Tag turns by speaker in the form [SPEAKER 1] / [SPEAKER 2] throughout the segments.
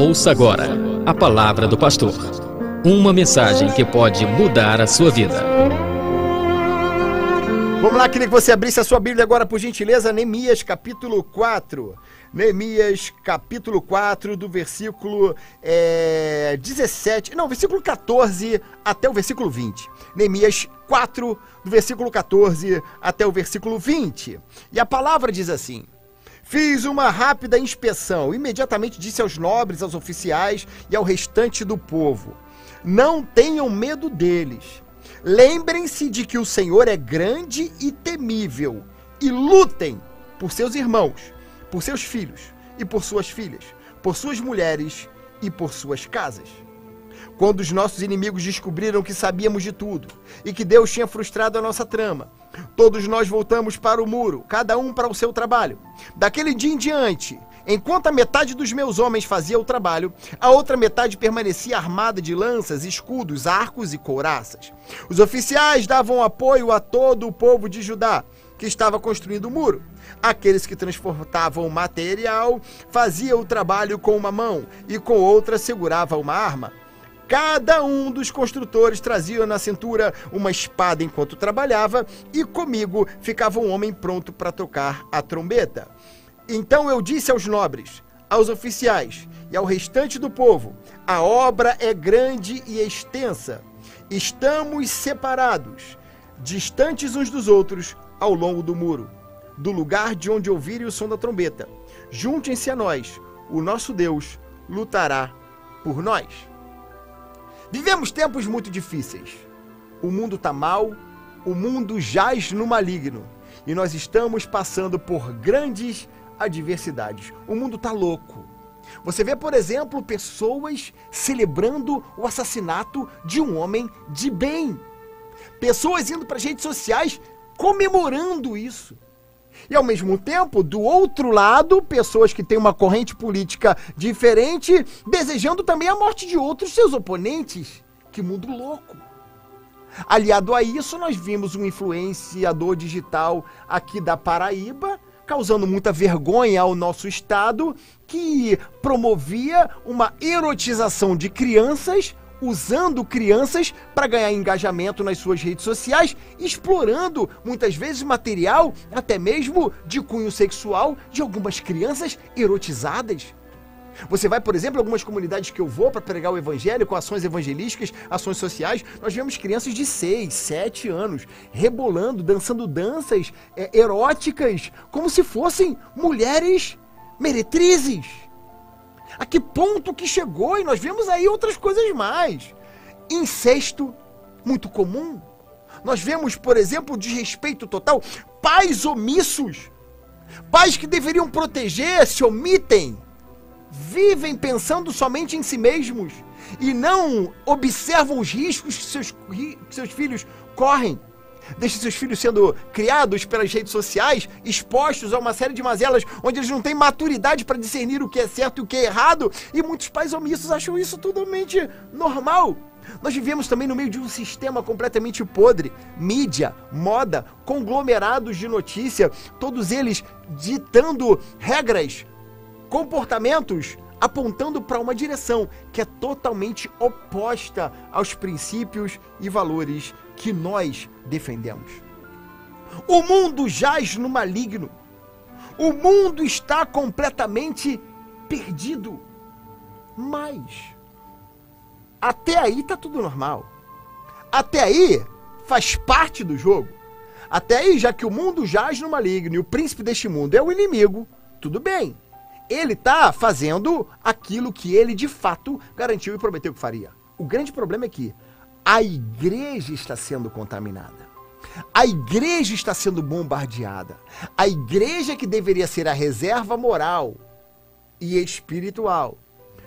[SPEAKER 1] Ouça agora a palavra do pastor. Uma mensagem que pode mudar a sua vida.
[SPEAKER 2] Vamos lá, queria que você abrisse a sua Bíblia agora, por gentileza, Neemias capítulo 4. Neemias capítulo 4, do versículo versículo 14 até o versículo 20. Neemias 4, do versículo 14 até o versículo 20. E a palavra diz assim: fiz uma rápida inspeção, imediatamente disse aos nobres, aos oficiais e ao restante do povo: não tenham medo deles. Lembrem-se de que o Senhor é grande e temível, e lutem por seus irmãos, por seus filhos e por suas filhas, por suas mulheres e por suas casas. Quando os nossos inimigos descobriram que sabíamos de tudo e que Deus tinha frustrado a nossa trama, todos nós voltamos para o muro, cada um para o seu trabalho. Daquele dia em diante, enquanto a metade dos meus homens fazia o trabalho, a outra metade permanecia armada de lanças, escudos, arcos e couraças. Os oficiais davam apoio a todo o povo de Judá, que estava construindo o muro. Aqueles que transportavam material faziam o trabalho com uma mão e com outra segurava uma arma. Cada um dos construtores trazia na cintura uma espada enquanto trabalhava, e comigo ficava um homem pronto para tocar a trombeta. Então eu disse aos nobres, aos oficiais e ao restante do povo: a obra é grande e extensa. Estamos separados, distantes uns dos outros, ao longo do muro, do lugar de onde ouvirem o som da trombeta. Juntem-se a nós, o nosso Deus lutará por nós. Vivemos tempos muito difíceis. O mundo está mal, o mundo jaz no maligno, e nós estamos passando por grandes adversidades. O mundo está louco. Você vê, por exemplo, pessoas celebrando o assassinato de um homem de bem. Pessoas indo para as redes sociais comemorando isso. E ao mesmo tempo, do outro lado, pessoas que têm uma corrente política diferente, desejando também a morte de outros seus oponentes. Que mundo louco! Aliado a isso, nós vimos um influenciador digital aqui da Paraíba, causando muita vergonha ao nosso estado, que promovia uma erotização de crianças, usando crianças para ganhar engajamento nas suas redes sociais, explorando muitas vezes material, até mesmo de cunho sexual, de algumas crianças erotizadas. Você vai, por exemplo, em algumas comunidades que eu vou para pregar o evangelho, com ações evangelísticas, ações sociais, nós vemos crianças de 6, 7 anos rebolando, dançando danças eróticas, como se fossem mulheres meretrizes. A que ponto que chegou? E nós vemos aí outras coisas mais. Incesto, muito comum. Nós vemos, por exemplo, desrespeito total. Pais omissos. Pais que deveriam proteger, se omitem. Vivem pensando somente em si mesmos e não observam os riscos que seus filhos correm. Deixa seus filhos sendo criados pelas redes sociais, expostos a uma série de mazelas onde eles não têm maturidade para discernir o que é certo e o que é errado, e muitos pais omissos acham isso totalmente normal. Nós vivemos também no meio de um sistema completamente podre, mídia, moda, conglomerados de notícia, todos eles ditando regras, comportamentos, apontando para uma direção que é totalmente oposta aos princípios e valores que nós defendemos. O mundo jaz no maligno. O mundo está completamente perdido. Mas até aí está tudo normal. Até aí faz parte do jogo. Até aí, já que o mundo jaz no maligno e o príncipe deste mundo é o inimigo, tudo bem. Ele está fazendo aquilo que ele de fato garantiu e prometeu que faria. O grande problema é que a igreja está sendo contaminada. A igreja está sendo bombardeada. A igreja que deveria ser a reserva moral e espiritual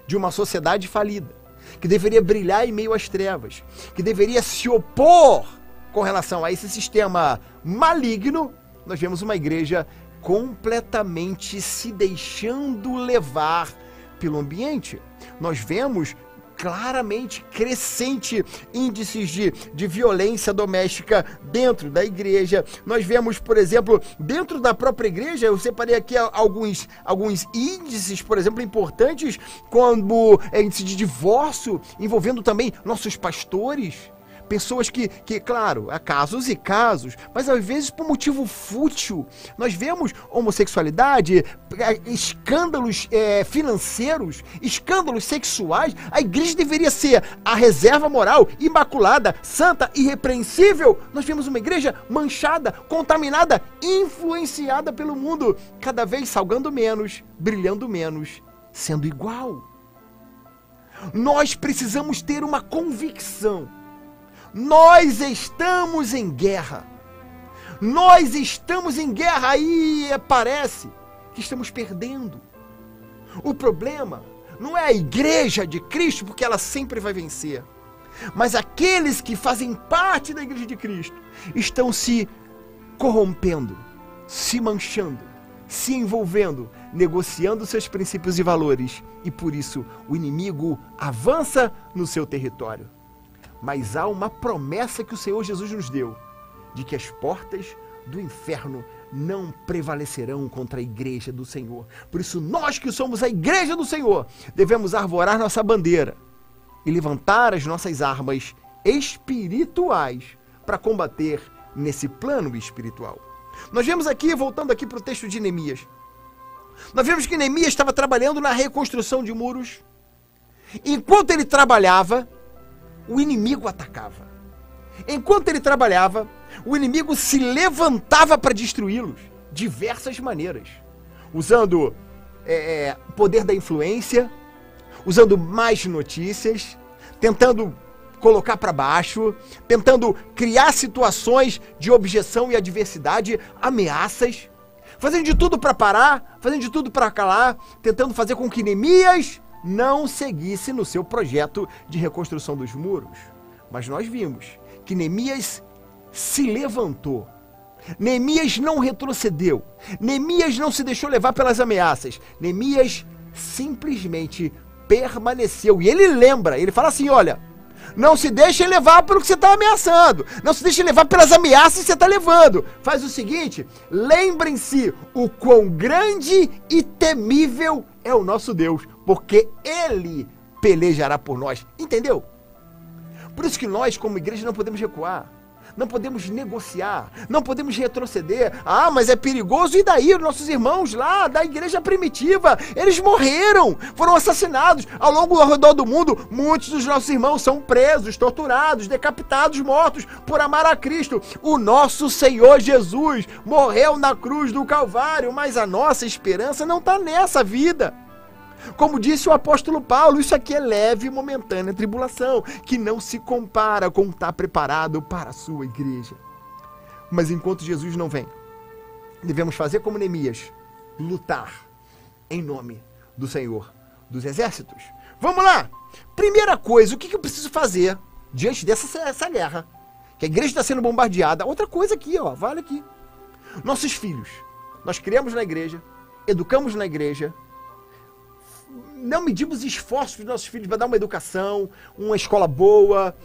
[SPEAKER 2] de uma sociedade falida, que deveria brilhar em meio às trevas, que deveria se opor com relação a esse sistema maligno, nós vemos uma igreja completamente se deixando levar pelo ambiente. Nós vemos claramente crescente índices de violência doméstica dentro da igreja. Nós vemos, por exemplo, dentro da própria igreja, eu separei aqui alguns índices, por exemplo, importantes, como índice de divórcio, envolvendo também nossos pastores. Pessoas que, claro, há casos e casos, mas às vezes por motivo fútil. Nós vemos homossexualidade, escândalos financeiros, escândalos sexuais. A igreja deveria ser a reserva moral, imaculada, santa, irrepreensível. Nós vemos uma igreja manchada, contaminada, influenciada pelo mundo, cada vez salgando menos, brilhando menos, sendo igual. Nós precisamos ter uma convicção. Nós estamos em guerra. Nós estamos em guerra e parece que estamos perdendo. O problema não é a igreja de Cristo, porque ela sempre vai vencer. Mas aqueles que fazem parte da igreja de Cristo estão se corrompendo, se manchando, se envolvendo, negociando seus princípios e valores. E por isso o inimigo avança no seu território. Mas há uma promessa que o Senhor Jesus nos deu, de que as portas do inferno não prevalecerão contra a igreja do Senhor. Por isso, nós que somos a igreja do Senhor, devemos arvorar nossa bandeira e levantar as nossas armas espirituais para combater nesse plano espiritual. Nós vemos aqui, voltando aqui para o texto de Neemias, nós vemos que Neemias estava trabalhando na reconstrução de muros. Enquanto ele trabalhava, o inimigo atacava. Enquanto ele trabalhava, o inimigo se levantava para destruí-los de diversas maneiras. Usando o poder da influência, usando más notícias, tentando colocar para baixo, tentando criar situações de objeção e adversidade, ameaças, fazendo de tudo para parar, fazendo de tudo para calar, tentando fazer com que Neemias não seguisse no seu projeto de reconstrução dos muros. Mas nós vimos que Neemias se levantou. Neemias não retrocedeu. Neemias não se deixou levar pelas ameaças. Neemias simplesmente permaneceu. E ele lembra, ele fala assim, olha, não se deixe levar pelo que você está ameaçando. Não se deixe levar pelas ameaças que você está levando. Faz o seguinte, lembrem-se o quão grande e temível é o nosso Deus, porque Ele pelejará por nós. Entendeu? Por isso que nós, como igreja, não podemos recuar. Não podemos negociar, não podemos retroceder. Ah, mas é perigoso. E daí? Nossos irmãos lá da igreja primitiva, eles morreram, foram assassinados. Ao longo ao redor do mundo, muitos dos nossos irmãos são presos, torturados, decapitados, mortos por amar a Cristo. O nosso Senhor Jesus morreu na cruz do Calvário, mas a nossa esperança não está nessa vida. Como disse o apóstolo Paulo, isso aqui é leve e momentânea tribulação, que não se compara com estar preparado para a sua igreja. Mas enquanto Jesus não vem, devemos fazer como Neemias, lutar em nome do Senhor dos Exércitos. Vamos lá! Primeira coisa, o que eu preciso fazer diante dessa guerra? Que a igreja está sendo bombardeada. Outra coisa aqui, ó, vale aqui. Nossos filhos, nós criamos na igreja, educamos na igreja, não medimos esforços dos nossos filhos para dar uma educação, uma escola boa,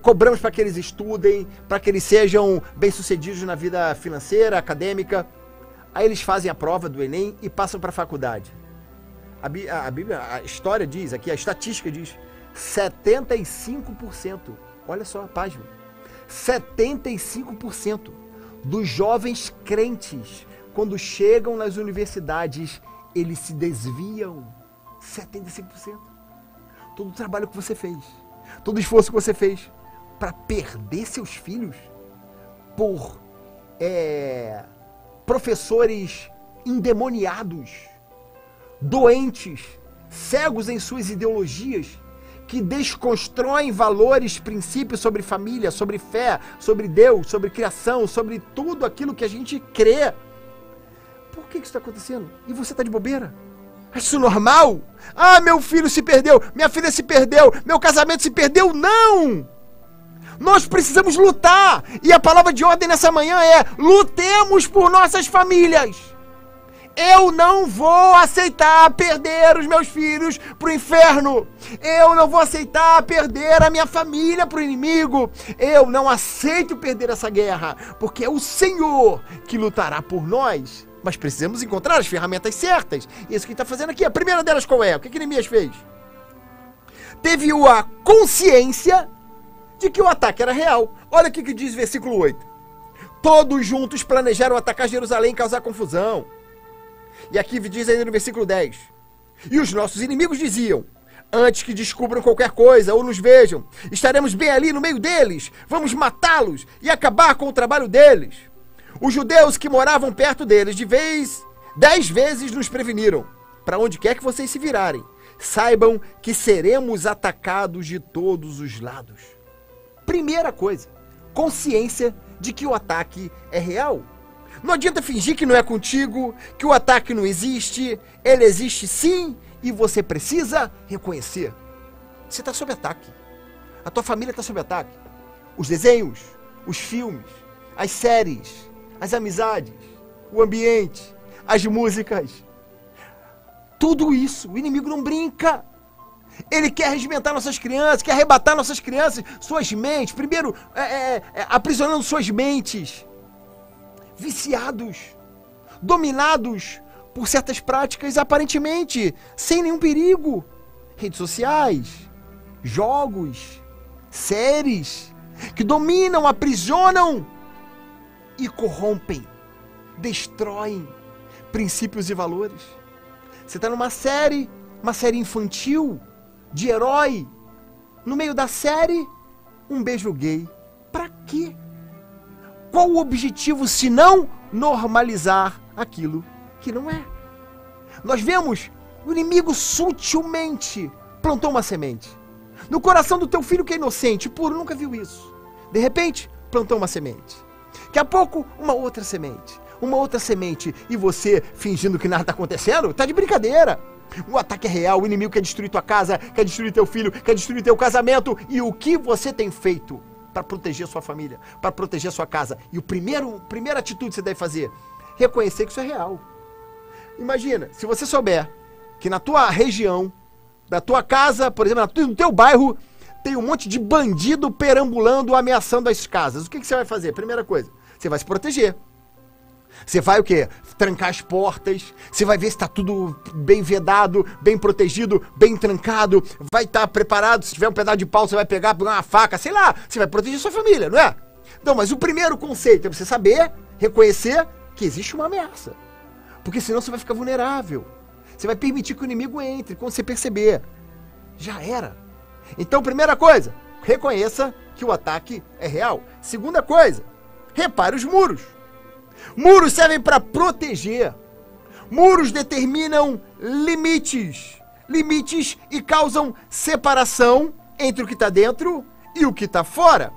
[SPEAKER 2] cobramos para que eles estudem, para que eles sejam bem-sucedidos na vida financeira, acadêmica. Aí eles fazem a prova do Enem e passam para a faculdade. A Bíblia, a história diz, aqui a estatística diz, 75%, olha só a página, 75% dos jovens crentes, quando chegam nas universidades, eles se desviam. 75%. Todo o trabalho que você fez, todo o esforço que você fez para perder seus filhos por professores endemoniados, doentes, cegos em suas ideologias, que desconstroem valores, princípios sobre família, sobre fé, sobre Deus, sobre criação, sobre tudo aquilo que a gente crê. Por que isso está acontecendo? E você está de bobeira? Acha isso normal? Ah, meu filho se perdeu, minha filha se perdeu, meu casamento se perdeu. Não! Nós precisamos lutar. E a palavra de ordem nessa manhã é: lutemos por nossas famílias. Eu não vou aceitar perder os meus filhos para o inferno. Eu não vou aceitar perder a minha família para o inimigo. Eu não aceito perder essa guerra, porque é o Senhor que lutará por nós. Mas precisamos encontrar as ferramentas certas. E isso que ele está fazendo aqui. A primeira delas qual é? O que Neemias fez? Teve a consciência de que o ataque era real. Olha o que diz o versículo 8. Todos juntos planejaram atacar Jerusalém e causar confusão. E aqui diz ainda no versículo 10. E os nossos inimigos diziam: antes que descubram qualquer coisa ou nos vejam, estaremos bem ali no meio deles. Vamos matá-los e acabar com o trabalho deles. Os judeus que moravam perto deles 10 vezes nos preveniram. Para onde quer que vocês se virarem, saibam que seremos atacados de todos os lados. Primeira coisa, consciência de que o ataque é real. Não adianta fingir que não é contigo, que o ataque não existe. Ele existe sim e você precisa reconhecer. Você está sob ataque. A tua família está sob ataque. Os desenhos, os filmes, as séries, as amizades, o ambiente, as músicas. Tudo isso, o inimigo não brinca. Ele quer regimentar nossas crianças, quer arrebatar nossas crianças, suas mentes. Primeiro, aprisionando suas mentes. Viciados, dominados por certas práticas aparentemente sem nenhum perigo. Redes sociais, jogos, séries que dominam, aprisionam e corrompem, destroem princípios e valores. Você está numa série infantil, de herói. No meio da série, um beijo gay. Pra quê? Qual o objetivo se não normalizar aquilo que não é? Nós vemos o inimigo sutilmente plantou uma semente. No coração do teu filho que é inocente, puro, nunca viu isso. De repente, plantou uma semente. Daqui a pouco, uma outra semente. Uma outra semente. E você, fingindo que nada está acontecendo, está de brincadeira. O ataque é real, o inimigo quer destruir tua casa, quer destruir teu filho, quer destruir teu casamento. E o que você tem feito para proteger sua família, para proteger sua casa? E a primeira atitude que você deve fazer, reconhecer que isso é real. Imagina, se você souber que na tua região, da tua casa, por exemplo, no teu bairro, tem um monte de bandido perambulando, ameaçando as casas. O que você vai fazer? Primeira coisa, você vai se proteger. Você vai o quê? Trancar as portas, você vai ver se está tudo bem vedado, bem protegido, bem trancado, vai estar preparado, se tiver um pedaço de pau você vai pegar uma faca, sei lá, você vai proteger sua família, não é? Então, mas o primeiro conceito é você saber, reconhecer que existe uma ameaça, porque senão você vai ficar vulnerável, você vai permitir que o inimigo entre, quando você perceber, já era. Então, primeira coisa, reconheça que o ataque é real. Segunda coisa, repare os muros. Muros servem para proteger. Muros determinam limites. Limites e causam separação entre o que está dentro e o que está fora.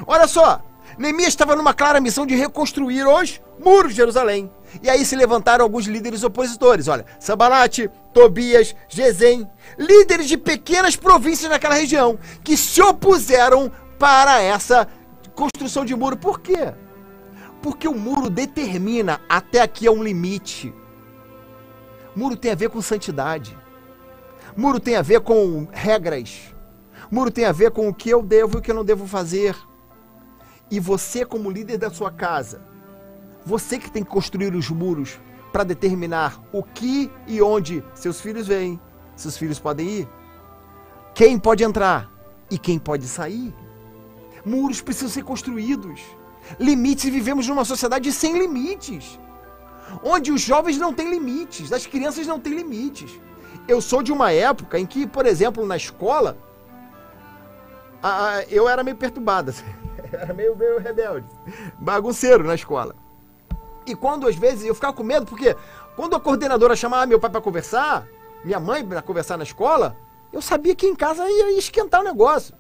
[SPEAKER 2] Olha só, Neemias estava numa clara missão de reconstruir os muros de Jerusalém. E aí se levantaram alguns líderes opositores. Olha, Sanbalate, Tobias, Gesem, líderes de pequenas províncias naquela região, que se opuseram para essa construção de muro. Por quê? Porque o muro determina até aqui é um limite. Muro tem a ver com santidade. Muro tem a ver com regras. Muro tem a ver com o que eu devo e o que eu não devo fazer. E você, como líder da sua casa, você que tem que construir os muros para determinar o que e onde seus filhos vêm, seus filhos podem ir, quem pode entrar e quem pode sair. Muros precisam ser construídos. Limites, e vivemos numa sociedade sem limites, onde os jovens não têm limites, as crianças não têm limites. Eu sou de uma época em que, por exemplo, na escola, eu era meio perturbado, era meio rebelde, bagunceiro na escola. E quando às vezes eu ficava com medo, porque quando a coordenadora chamava meu pai para conversar, minha mãe para conversar na escola, eu sabia que em casa ia esquentar o negócio.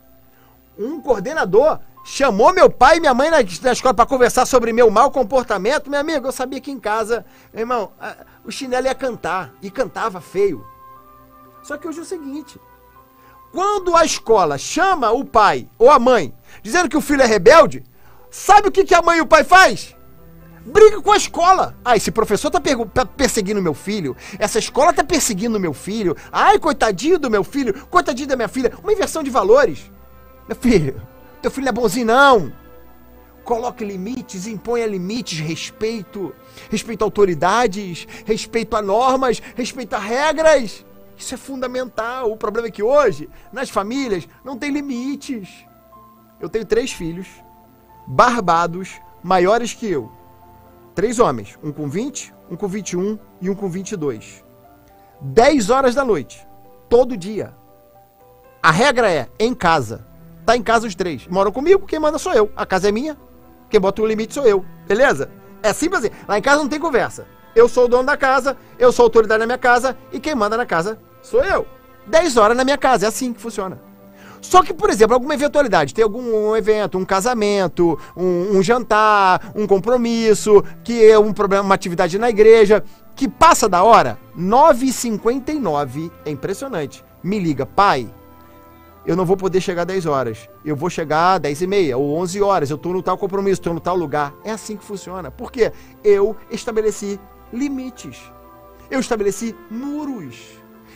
[SPEAKER 2] Um coordenador chamou meu pai e minha mãe na escola para conversar sobre meu mau comportamento. Meu amigo, eu sabia que em casa, meu irmão, o chinelo ia cantar, e cantava feio. Só que hoje é o seguinte, quando a escola chama o pai ou a mãe, dizendo que o filho é rebelde, sabe o que a mãe e o pai faz? Briga com a escola. Ah, esse professor tá perseguindo meu filho. Essa escola tá perseguindo meu filho. Ai, coitadinho do meu filho. Coitadinho da minha filha. Uma inversão de valores. Meu filho, teu filho não é bonzinho, não. Coloque limites, imponha limites, respeito. Respeito a autoridades, respeito a normas, respeito a regras. Isso é fundamental. O problema é que hoje, nas famílias, não tem limites. Eu tenho 3 filhos, barbados, maiores que eu. 3 homens, um com 20, um com 21 e um com 22. 10 horas da noite, todo dia. A regra é, em casa. Tá em casa os 3. Moram comigo, quem manda sou eu. A casa é minha, quem bota o limite sou eu. Beleza? É simples assim. Lá em casa não tem conversa. Eu sou o dono da casa, eu sou a autoridade na minha casa e quem manda na casa sou eu. 10 horas na minha casa, é assim que funciona. Só que, por exemplo, alguma eventualidade, tem algum evento, um casamento, um jantar, um compromisso, que é um problema, uma atividade na igreja, que passa da hora, 9h59, é impressionante. Me liga, pai, eu não vou poder chegar 10 horas, eu vou chegar 10h30 ou 11 horas, eu tô no tal compromisso, tô no tal lugar. É assim que funciona. Por quê? Eu estabeleci limites, eu estabeleci muros.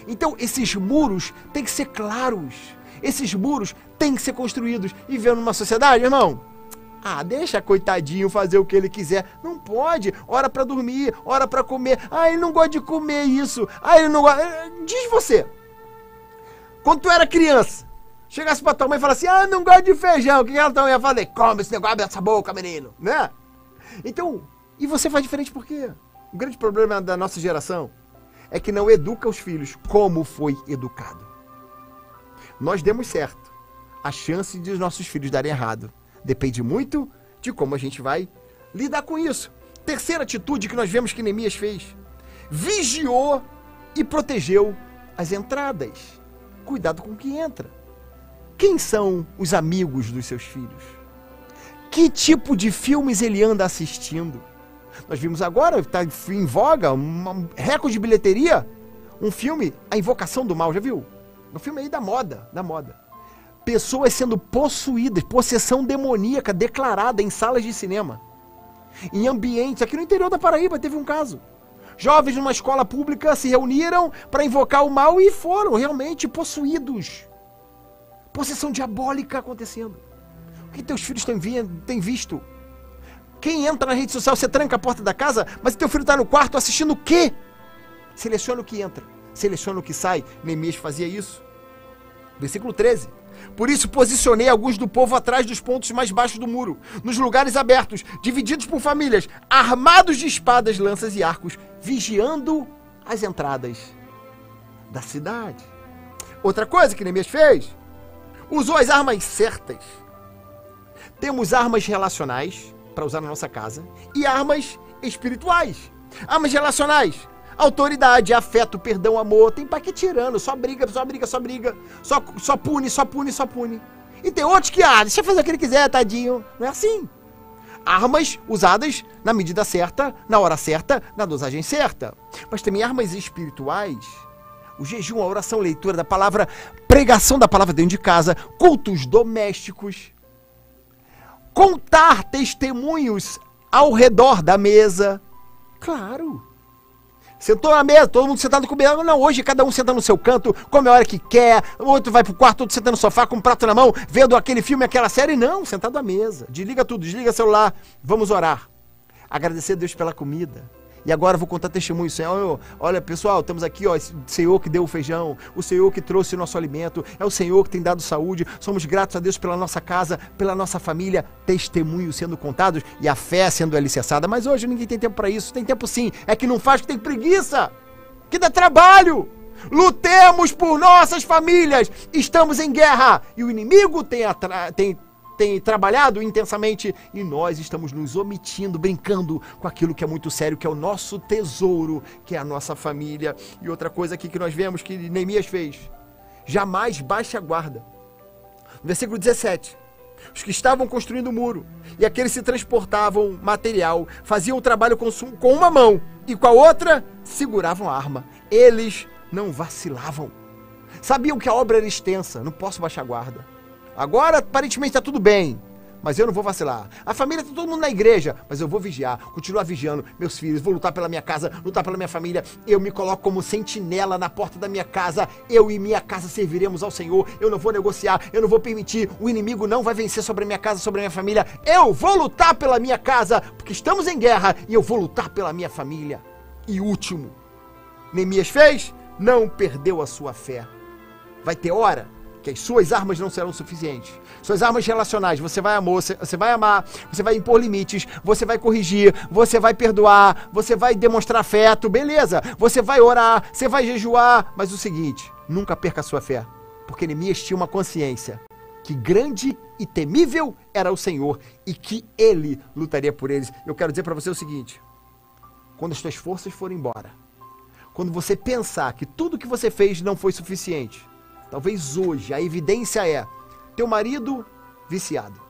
[SPEAKER 2] Então, esses muros têm que ser claros. Esses muros têm que ser construídos. E vivendo numa sociedade, irmão, deixa coitadinho fazer o que ele quiser. Não pode. Hora pra dormir, hora pra comer. Ele não gosta de comer isso. Ele não gosta... Diz você. Quando tu era criança, chegasse pra tua mãe e falasse assim, não gosto de feijão. O que ela ia fazer? Come esse negócio, abre essa boca, menino. Né? Então, e você faz diferente por quê? O grande problema da nossa geração é que não educa os filhos como foi educado. Nós demos certo. A chance de os nossos filhos darem errado depende muito de como a gente vai lidar com isso. Terceira atitude que nós vemos que Neemias fez. Vigiou e protegeu as entradas. Cuidado com o que entra. Quem são os amigos dos seus filhos? Que tipo de filmes ele anda assistindo? Nós vimos agora, está em voga, um recorde de bilheteria, um filme, A Invocação do Mal, já viu? Um filme aí da moda. Pessoas sendo possuídas, possessão demoníaca declarada em salas de cinema. Em ambientes, aqui no interior da Paraíba teve um caso. Jovens numa escola pública se reuniram para invocar o mal e foram realmente possuídos. Possessão diabólica acontecendo. O que teus filhos têm visto? Quem entra na rede social, você tranca a porta da casa, mas teu filho está no quarto assistindo o quê? Seleciona o que entra, seleciona o que sai. Neemias fazia isso. Versículo 13. Por isso posicionei alguns do povo atrás dos pontos mais baixos do muro, nos lugares abertos, divididos por famílias, armados de espadas, lanças e arcos, vigiando as entradas da cidade. Outra coisa que Neemias fez, usou as armas certas. Temos armas relacionais para usar na nossa casa e armas espirituais. Armas relacionais, autoridade, afeto, perdão, amor. Tem pra que tirando, só briga. Só pune. E tem outros que, deixa eu fazer o que ele quiser, tadinho. Não é assim. Armas usadas na medida certa, na hora certa, na dosagem certa. Mas também armas espirituais. O jejum, a oração, a leitura da palavra, pregação da palavra dentro de casa, cultos domésticos. Contar testemunhos ao redor da mesa. Claro. Sentou na mesa, todo mundo sentado comendo. Não, hoje cada um senta no seu canto, come a hora que quer. O outro vai pro quarto, outro senta no sofá com um prato na mão, vendo aquele filme, aquela série. Não, sentado à mesa. Desliga tudo, desliga o celular. Vamos orar. Agradecer a Deus pela comida. E agora vou contar testemunho, Senhor. Olha, pessoal, estamos aqui, ó, esse Senhor que deu o feijão, o Senhor que trouxe o nosso alimento, é o Senhor que tem dado saúde. Somos gratos a Deus pela nossa casa, pela nossa família. Testemunhos sendo contados e a fé sendo alicerçada. Mas hoje ninguém tem tempo para isso. Tem tempo sim. É que não faz, que tem preguiça, que dá trabalho. Lutemos por nossas famílias. Estamos em guerra e o inimigo tem trabalhado intensamente e nós estamos nos omitindo, brincando com aquilo que é muito sério, que é o nosso tesouro, que é a nossa família. E outra coisa aqui que nós vemos que Neemias fez: jamais baixe a guarda. No versículo 17, os que estavam construindo o muro e aqueles que transportavam material faziam o trabalho com uma mão e com a outra seguravam a arma. Eles não vacilavam. Sabiam que a obra era extensa, não posso baixar a guarda. Agora, aparentemente, está tudo bem. mas eu não vou vacilar. A família tá todo mundo na igreja, mas eu vou vigiar, continuar vigiando meus filhos, vou lutar pela minha casa, lutar pela minha família. Eu me coloco como sentinela na porta da minha casa. Eu e minha casa serviremos ao Senhor. Eu não vou negociar, eu não vou permitir. O inimigo não vai vencer sobre a minha casa, sobre a minha família. Eu vou lutar pela minha casa, porque estamos em guerra, e eu vou lutar pela minha família. E último, Neemias fez? Não perdeu a sua fé. Vai ter hora que as suas armas não serão suficientes. Suas armas relacionais, você vai amar, você vai impor limites, você vai corrigir, você vai perdoar, você vai demonstrar afeto, beleza. Você vai orar, você vai jejuar, mas o seguinte, nunca perca a sua fé, porque Neemias tinha uma consciência que grande e temível era o Senhor e que Ele lutaria por eles. Eu quero dizer para você o seguinte, quando as suas forças forem embora, quando você pensar que tudo que você fez não foi suficiente, talvez hoje a evidência é teu marido viciado,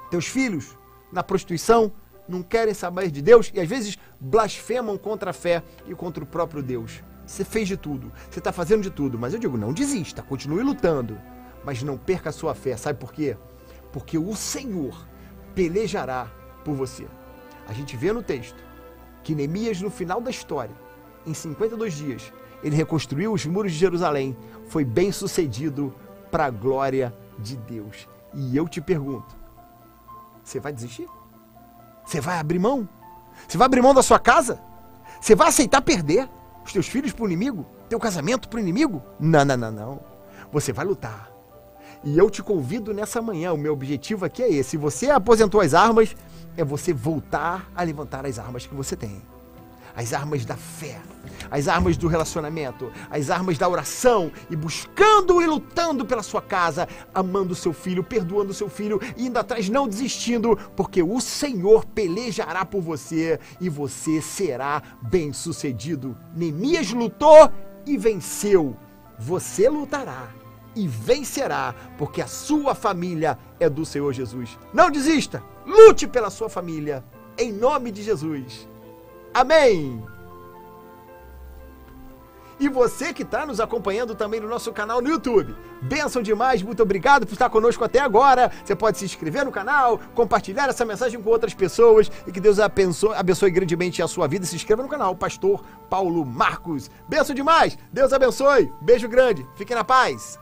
[SPEAKER 2] teus filhos na prostituição, não querem saber de Deus e às vezes blasfemam contra a fé e contra o próprio Deus. Você fez de tudo, você está fazendo de tudo, mas eu digo, não desista, continue lutando, mas não perca a sua fé. Sabe por quê? Porque o Senhor pelejará por você. A gente vê no texto que Neemias, no final da história, em 52 dias, ele reconstruiu os muros de Jerusalém, foi bem sucedido para a glória de Deus. E eu te pergunto, você vai desistir? Você vai abrir mão? Você vai abrir mão da sua casa? Você vai aceitar perder os teus filhos para o inimigo? Teu casamento para o inimigo? Não, não, não, não. Você vai lutar. E eu te convido nessa manhã, o meu objetivo aqui é esse. Se você aposentou as armas, é você voltar a levantar as armas que você tem. As armas da fé, as armas do relacionamento, as armas da oração e buscando e lutando pela sua casa, amando o seu filho, perdoando o seu filho e indo atrás, não desistindo, porque o Senhor pelejará por você e você será bem-sucedido. Neemias lutou e venceu. Você lutará e vencerá, porque a sua família é do Senhor Jesus. Não desista, lute pela sua família, em nome de Jesus. Amém! E você que está nos acompanhando também no nosso canal no YouTube, bênção demais, muito obrigado por estar conosco até agora. Você pode se inscrever no canal, compartilhar essa mensagem com outras pessoas e que Deus abençoe grandemente a sua vida. Se inscreva no canal, Pastor Paulo Marcos. Bênção demais, Deus abençoe, beijo grande, fiquem na paz.